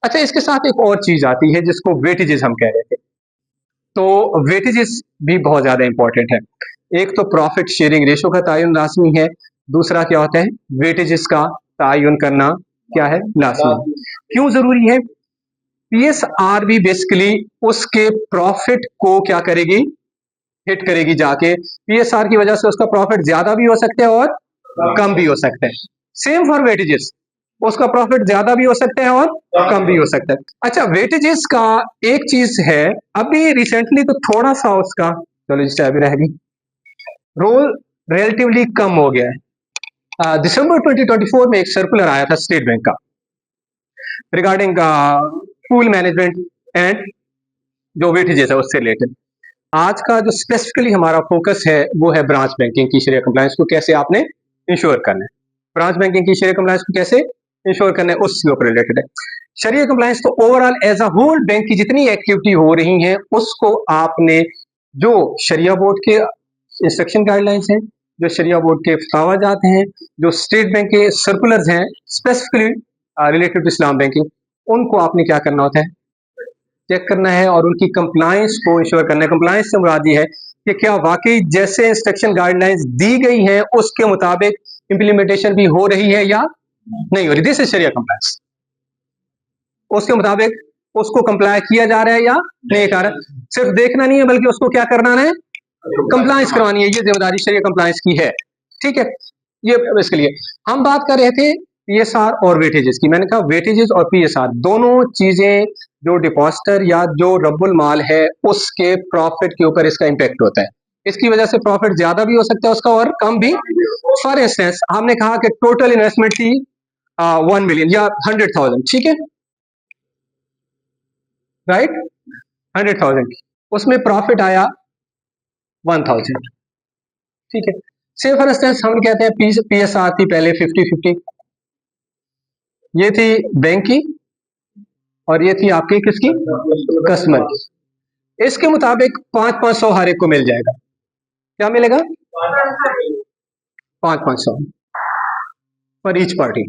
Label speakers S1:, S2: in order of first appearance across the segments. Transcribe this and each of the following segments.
S1: अच्छा, इसके साथ एक और चीज आती है जिसको वेटेजेस हम कह रहे थे। तो वेटेजेस भी बहुत ज्यादा इंपॉर्टेंट है। एक तो प्रॉफिट शेयरिंग रेशो का तयन लाजमी है, दूसरा क्या होता है, वेटेजेस का तयन करना क्या है, लाजमी। क्यों जरूरी है? पीएसआर भी बेसिकली उसके प्रॉफिट को क्या करेगी, हिट करेगी जाके। पीएसआर की वजह से उसका प्रॉफिट ज्यादा भी हो सकता है और कम भी हो सकता है। सेम फॉर वेटेजेस, उसका प्रॉफिट ज्यादा भी हो सकता है और कम भी हो सकता है। अच्छा, वेटेजेस का एक चीज है, अभी रिसेंटली तो थोड़ा सा उसका, चलो जिससे अभी रहेगी, रोल रिलेटिवली कम हो गया है। दिसंबर 2024 में एक सर्कुलर आया था स्टेट बैंक का रिगार्डिंग पूल मैनेजमेंट एंड जो वेटेजेस है उससे रिलेटेड। आज का जो स्पेसिफिकली हमारा फोकस है वो है ब्रांच बैंकिंग की शरिया कंप्लायंस को कैसे आपने इंश्योर करना है। ब्रांच बैंकिंग की शरिया कंप्लायंस को कैसे इंश्योर करना है उसके ऊपर रिलेटेड है। शरिया कंप्लायंस तो overall as a whole bank की जितनी एक्टिविटी हो रही है उसको आपने, जो शरिया बोर्ड के इंस्ट्रक्शन गाइडलाइंस हैं, जो शरिया बोर्ड के फतावाजात हैं, जो स्टेट बैंक के सर्कुलर्स हैं स्पेसिफिकली रिलेटेड टू इस्लाम बैंकिंग, उनको आपने क्या करना होता है, चेक करना है और उनकी कंप्लायंस को इंश्योर करना है। कंप्लायंस से मुराद ये है कि क्या वाकई जैसे इंस्ट्रक्शन गाइडलाइंस दी गई हैं उसके मुताबिक इंप्लीमेंटेशन भी हो रही है या नहीं हो रही। दिस इज शरिया कंप्लायंस, उसके मुताबिक उसको कंप्लाई किया जा रहा है या नहीं कर रहा है। सिर्फ देखना नहीं है बल्कि उसको क्या करना है, कंप्लायंस करवानी है। ये जिम्मेदारी शरिया कंप्लायंस की है। ठीक है, ये इसके लिए हम बात कर रहे थे पीएसआर और वेटेजेस की। मैंने कहा वेटेजेस और पीएसआर दोनों चीजें जो डिपॉजिटर या जो रब्बुल माल है उसके प्रॉफिट के ऊपर इसका इंपैक्ट होता है। इसकी वजह से प्रॉफिट ज्यादा भी हो सकता है उसका और कम भी। फॉर इंस्टेंस हमने कहा कि टोटल इन्वेस्टमेंट थी 1 मिलियन या 100,000, ठीक है, राइट, 100,000 की, उसमें प्रॉफिट आया 1,000, ठीक है। से फॉर इंस्टेंस हम कहते हैं पीएसआर थी पहले 50-50, ये थी बैंक की और ये थी आपकी किसकी, कस्टमर की। इसके मुताबिक 500-500 हर एक को मिल जाएगा। क्या मिलेगा, 500-500 फॉर ईच पार्टी।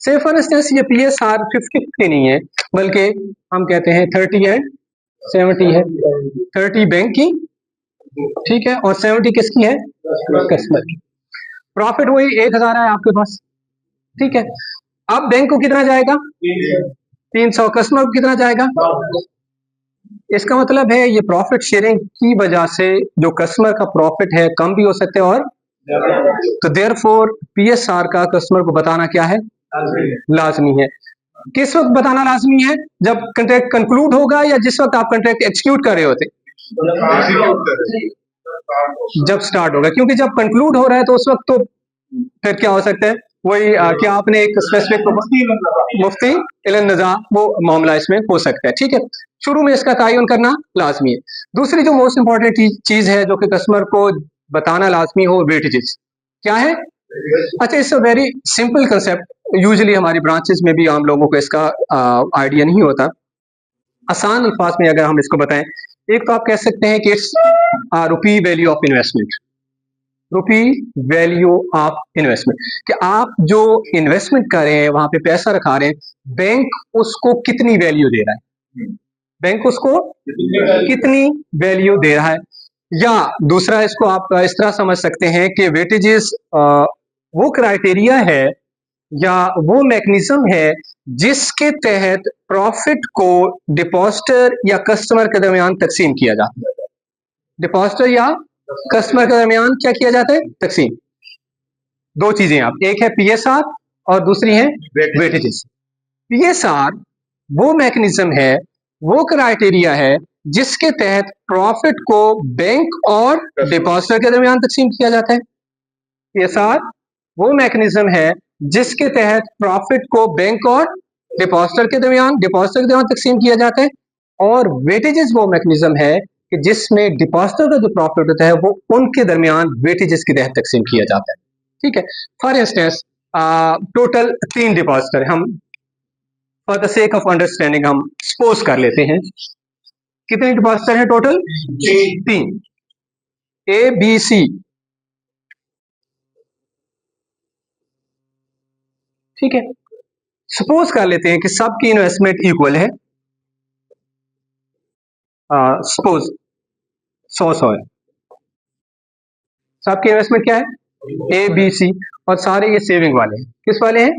S1: से फॉर इंस्टेंस ये पीएसआर 50-50 नहीं है बल्कि हम कहते हैं 30 एंड 70 है। 30 बैंक की, ठीक है, और 70 किसकी है, कस्टमर की। प्रॉफिट वही 1,000 है आपके पास, ठीक है। अब बैंक को कितना जाएगा, 300, कस्टमर को कितना जाएगा। इसका मतलब है ये प्रॉफिट शेयरिंग की वजह से जो कस्टमर का प्रॉफिट है कम भी हो सकते हैं और, तो देयरफॉर पीएसआर का कस्टमर को बताना क्या है, लाजमी है। किस वक्त बताना लाजमी है, जब कॉन्ट्रैक्ट कंक्लूड होगा या जिस वक्त आप कॉन्ट्रैक्ट एक्सिक्यूट कर रहे होते, जब स्टार्ट होगा, क्योंकि जब कंक्लूड हो रहा है तो उस वक्त तो फिर क्या हो सकता है, वही क्या आपने एक स्पेसिफिक मुफ्ती इलन नजा वो मामला इसमें हो सकता है, ठीक है। शुरू में इसका तयन करना लाजमी है। दूसरी जो मोस्ट इंपॉर्टेंट चीज है जो कि कस्टमर को बताना लाजमी हो, वेटेजेस क्या है। अच्छा, it's a very simple concept, usually हमारी ब्रांचेस में भी आम लोगों को इसका आइडिया नहीं होता। आसान अल्फाज में अगर हम इसको बताएं, एक तो आप कह सकते हैं कि it's rupee value of investment, rupee value of investment, कि आप जो इन्वेस्टमेंट कर रहे हैं वहां पे पैसा रखा रहे हैं, बैंक उसको कितनी वैल्यू दे रहा है, बैंक उसको कितनी वैल्यू दे रहा है। या दूसरा इसको आप इस तरह समझ सकते हैं कि वेटेजेस वो क्राइटेरिया है या वो मैकेनिज्म है जिसके तहत प्रॉफिट को डिपॉजिटर या कस्टमर के दरमियान तकसीम किया जाता है। डिपॉजिटर या कस्टमर के दरमियान क्या किया जाता है, तकसीम। दो चीजें आप, एक है पीएसआर और दूसरी है वेटेजेस। पीएसआर वो मैकेनिज्म है, वो क्राइटेरिया है जिसके तहत प्रॉफिट को बैंक और डिपॉजिटर के दरमियान तकसीम किया जाता है। पीएसआर वो मैकेनिज्म है जिसके तहत प्रॉफिट को बैंक और डिपॉजिटर के दरमियान तकसीम किया जाता है। और वेटेजेस वो मैकेनिज्म है कि जिसमें डिपॉजिटर का जो प्रॉफिट होता है वो उनके दरमियान वेटेजेस के तहत तकसीम किया जाता है, ठीक है। फॉर इंस्टेंस टोटल 3 डिपॉजिटर, हम for the sake of understanding हम सपोज कर लेते हैं, कितने डिपॉजिटर हैं टोटल, 3, ए बी सी, ठीक है। सपोज कर लेते हैं कि सबकी इन्वेस्टमेंट इक्वल है, सपोज 100 है, सबकी इन्वेस्टमेंट क्या है, ए बी सी, और सारे ये सेविंग वाले हैं। किस वाले हैं?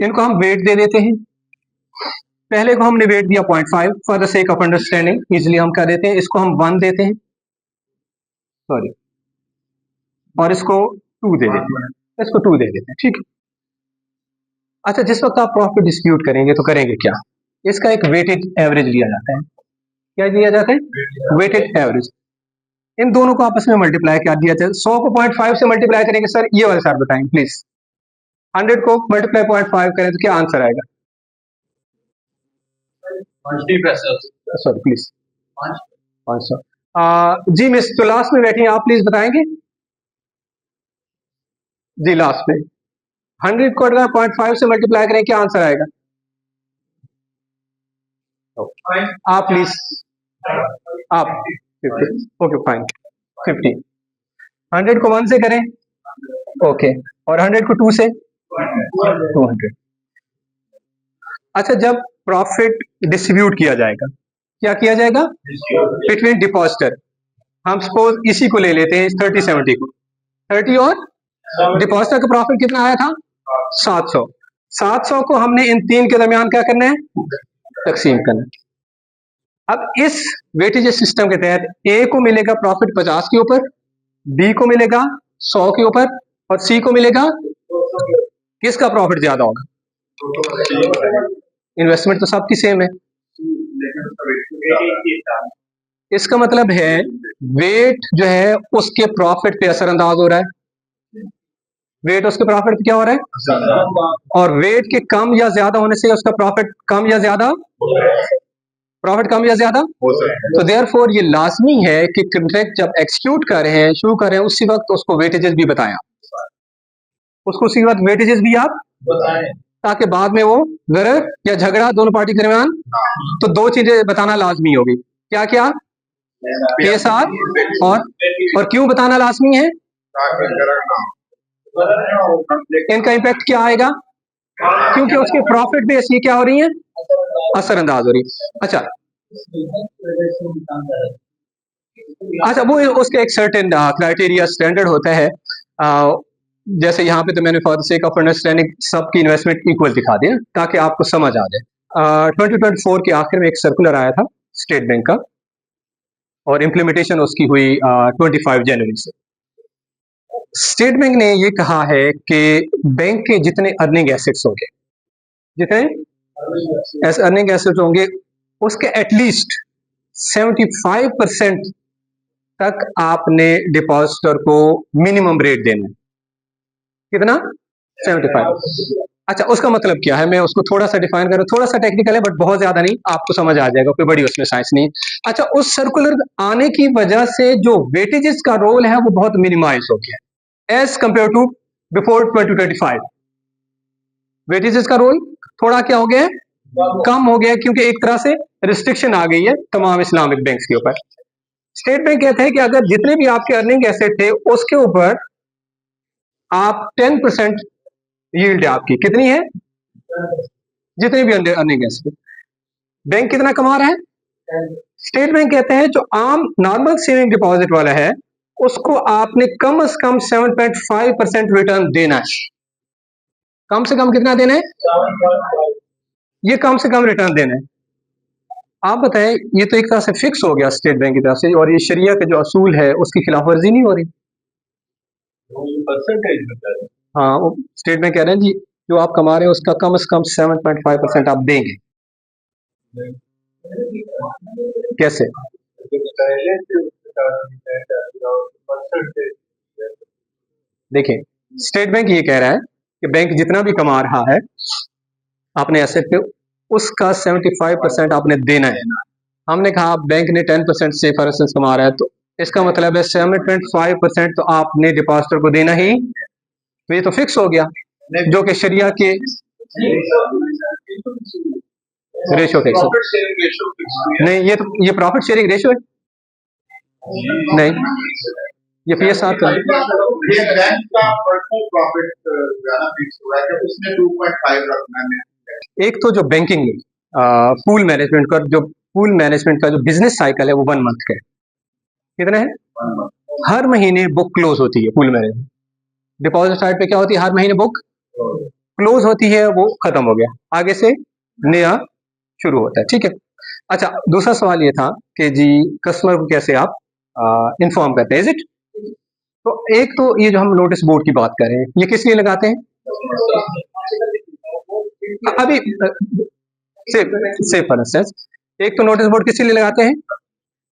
S1: इनको हम वेट दे देते हैं। पहले को हमने वेट दिया 0.5 for the sake of understanding, easily हम कर देते हैं। इसको हम 1 देते हैं, सॉरी, और इसको 2 दे देते हैं, इसको 2 दे देते हैं, ठीक है। अच्छा, जिस वक्त आप प्रॉफिट डिस्ट्रीब्यूट करेंगे तो करेंगे क्या, इसका एक वेटेड एवरेज लिया जाता है। क्या दिया जाता है? Weighted average. इन दोनों को आपस में मल्टीप्लाई क्या दिया जाए? 100 को 0.5 से मल्टीप्लाई करेंगे सर, ये वाले सर बताएंगे प्लीज। 100 को मल्टीप्लाई 0.5 करें तो क्या आंसर आएगा? Sorry please, 500। जी मिस, तो लास्ट में बैठी हैं आप, प्लीज बताएंगे जी। लास्ट में 100 को अगर 0.5 से मल्टीप्लाई करें क्या आंसर आएगा? आप प्लीज, आप 50, ओके फाइन, 50। 100 को 1 से करें, ओके, और 100 को 2 से 200। अच्छा, जब प्रॉफिट डिस्ट्रीब्यूट किया जाएगा, क्या किया जाएगा? Between depositor. हम सपोज इसी को ले लेते हैं, 30-70 को, 30 और डिपॉजिटर का प्रॉफिट कितना आया था? 700। 700 को हमने इन तीन के दरमियान क्या करना है? तकसीम करना है। अब इस वेटेज सिस्टम के तहत ए को मिलेगा प्रॉफिट 50 के ऊपर, बी को मिलेगा 100 के ऊपर, और सी को मिलेगा, किसका प्रॉफिट ज्यादा होगा? इन्वेस्टमेंट तो सबकी सेम है। इसका मतलब है वेट जो है उसके प्रॉफिट पे असरअंदाज हो रहा है। वेट उसके प्रॉफिट पे क्या हो रहा है? और वेट के कम या ज्यादा होने से उसका प्रॉफिट कम या ज्यादा, प्रॉफिट कम या ज्यादा हो सकता है। तो देयरफॉर ये लाजमी है कि कॉन्ट्रैक्ट जब एक्सिक्यूट कर रहे हैं, शुरू कर रहे हैं, उसी वक्त उसको वेटेजेस भी बताएं, उसको उसी वक्त वेटेजेस भी आप बताएं, ताकि बाद में वो गरज या झगड़ा दोनों पार्टी के दरमियान। तो दो चीजें बताना लाजमी होगी, क्या क्या? के साथ और क्यों बताना लाजमी है? इनका इम्पैक्ट क्या आएगा? क्योंकि उसके प्रॉफिट बेस ये क्या हो रही है? असरअंदाज हो रही है। अच्छा, वो उसके एक सर्टेन क्राइटेरिया स्टैंडर्ड होता है। जैसे यहाँ पे तो मैंने for the sake of understanding सबकी इन्वेस्टमेंट इक्वल दिखा दिया ताकि आपको समझ आ जाए। 2024 के आखिर में एक सर्कुलर आया था स्टेट बैंक का, और इम्प्लीमेंटेशन उसकी हुई 25 जनवरी से। स्टेट बैंक ने ये कहा है कि बैंक के जितने अर्निंग एसेट्स होंगे, जितने अर्निंग एसेट्स होंगे, उसके एटलीस्ट 75% तक आपने डिपॉजिटर को मिनिमम रेट देना है। कितना? 75। अच्छा, उसका मतलब क्या है? मैं उसको थोड़ा सा डिफाइन करूं, थोड़ा सा टेक्निकल है बट बहुत ज्यादा नहीं, आपको समझ आ जाएगा, कोई बड़ी उसमें साइंस नहीं। अच्छा, उस सर्कुलर आने की वजह से जो वेटेजेस का रोल है वो बहुत मिनिमाइज हो गया as compare to before 2025। Weightages का रोल थोड़ा क्या हो गया है? कम हो गया, क्योंकि एक तरह से रिस्ट्रिक्शन आ गई है तमाम इस्लामिक बैंक्स के ऊपर। स्टेट बैंक कहते हैं कि अगर जितने भी आपके अर्निंग एसेट थे उसके ऊपर आप 10% यील्ड आपकी कितनी है? जितने भी अर्निंग एसेट, बैंक कितना कमा रहा है? स्टेट बैंक कहते हैं जो आम नॉर्मल सेविंग डिपॉजिट वाला है उसको आपने कम से कम 7.5% रिटर्न देना है। कम से कम कितना देना है? ये कम से कम रिटर्न देना है। आप बताएं, ये तो एक तरह से फिक्स हो गया स्टेट बैंक की तरफ से, और ये शरिया का जो असूल है उसकी खिलाफ वर्जी नहीं हो रही। हाँ, वो स्टेट बैंक कह रहे हैं जी जो आप कमा रहे हैं उसका कम से कम 7.5% आप देंगे। कैसे? देखिए, स्टेट बैंक ये कह रहा है कि बैंक जितना भी कमा रहा है अपने एसेट पे, उसका 75% आपने देना है। हमने कहा बैंक ने 10% से फॉर इंस्टेंस कमा रहा है, तो इसका मतलब है 7.5% तो आपने डिपॉजिटर को देना ही, तो ये तो फिक्स हो गया, जो कि शरिया के रेशो फिक्स नहीं। ये तो ये प्रॉफिट शेयरिंग रेशो है नहीं, ये PSR का
S2: ये बैंक का पर्सनल प्रॉफिट ज्यादा फिक्स हुआ है कि उसने 2.5 रखना है।
S1: एक तो जो बैंकिंग पूल मैनेजमेंट का जो बिजनेस साइकिल है वो 1 मंथ का है। कितना है? हर महीने बुक क्लोज होती है पूल मैनेजमेंट। डिपॉजिट साइड पे क्या होती है? हर महीने बुक क्लोज होती है, वो खत्म हो गया, आगे से नया शुरू होता है। ठीक है। अच्छा, दूसरा सवाल ये था कि जी कस्टमर को कैसे आप इन्फॉर्म करते हैं, इज इट? तो एक तो ये जो हम नोटिस बोर्ड की बात कर रहे हैं, ये किस लिए लगाते हैं? अभी से फॉर इंस्टेंस, एक तो नोटिस बोर्ड किस लिए लगाते हैं?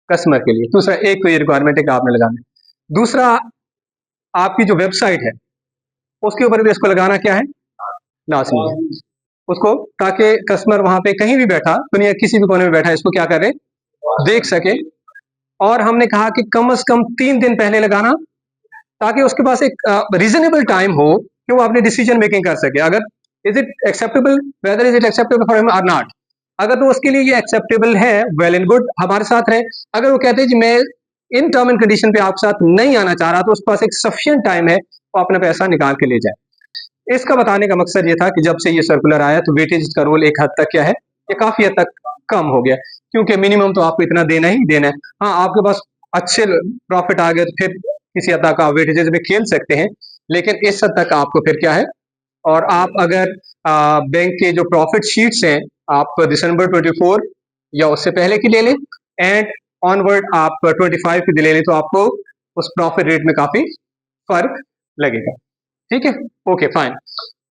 S1: कस्टमर के लिए। दूसरा, एक तो ये रिक्वायरमेंट है कि आपने लगाना है। दूसरा, आपकी जो वेबसाइट है उसके ऊपर भी इसको लगाना क्या है? लाजमी उसको, ताकि कस्टमर वहां पे कहीं भी बैठा, दुनिया किसी भी कोने में बैठा, इसको क्या करे? देख सके। और हमने कहा कि कम से कम 3 दिन पहले लगाना, ताकि उसके पास एक रीजनेबल टाइम हो कि वो अपनी डिसीजन मेकिंग कर सके। अगर is it acceptable, whether is it acceptable for him और नॉट। अगर तो उसके लिए ये एक्सेप्टेबल है, वेल एंड गुड, हमारे साथ रहे। अगर वो कहते हैं जी मैं इन टर्म एंड कंडीशन पे आपके साथ नहीं आना चाह रहा, तो उसके पास एक सफिशिएंट टाइम है, वो अपना पैसा निकाल के ले जाए। इसका बताने का मकसद ये था कि जब से ये सर्कुलर आया तो वेटेज का रोल एक हद तक क्या है, ये काफी हद तक कम हो गया, क्योंकि मिनिमम तो आपको इतना देना ही देना है। हाँ, आपके पास अच्छे प्रॉफिट आ गए तो फिर किसी हद तक आप वेटेजेस में खेल सकते हैं, लेकिन इस हद तक आपको फिर क्या है। और आप अगर बैंक के जो प्रॉफिट शीट्स हैं, आप दिसंबर 24 या उससे पहले की ले लें, एंड ऑनवर्ड आप 25 की ले लें, तो आपको उस प्रॉफिट रेट में काफी फर्क लगेगा। ठीक है, ओके फाइन।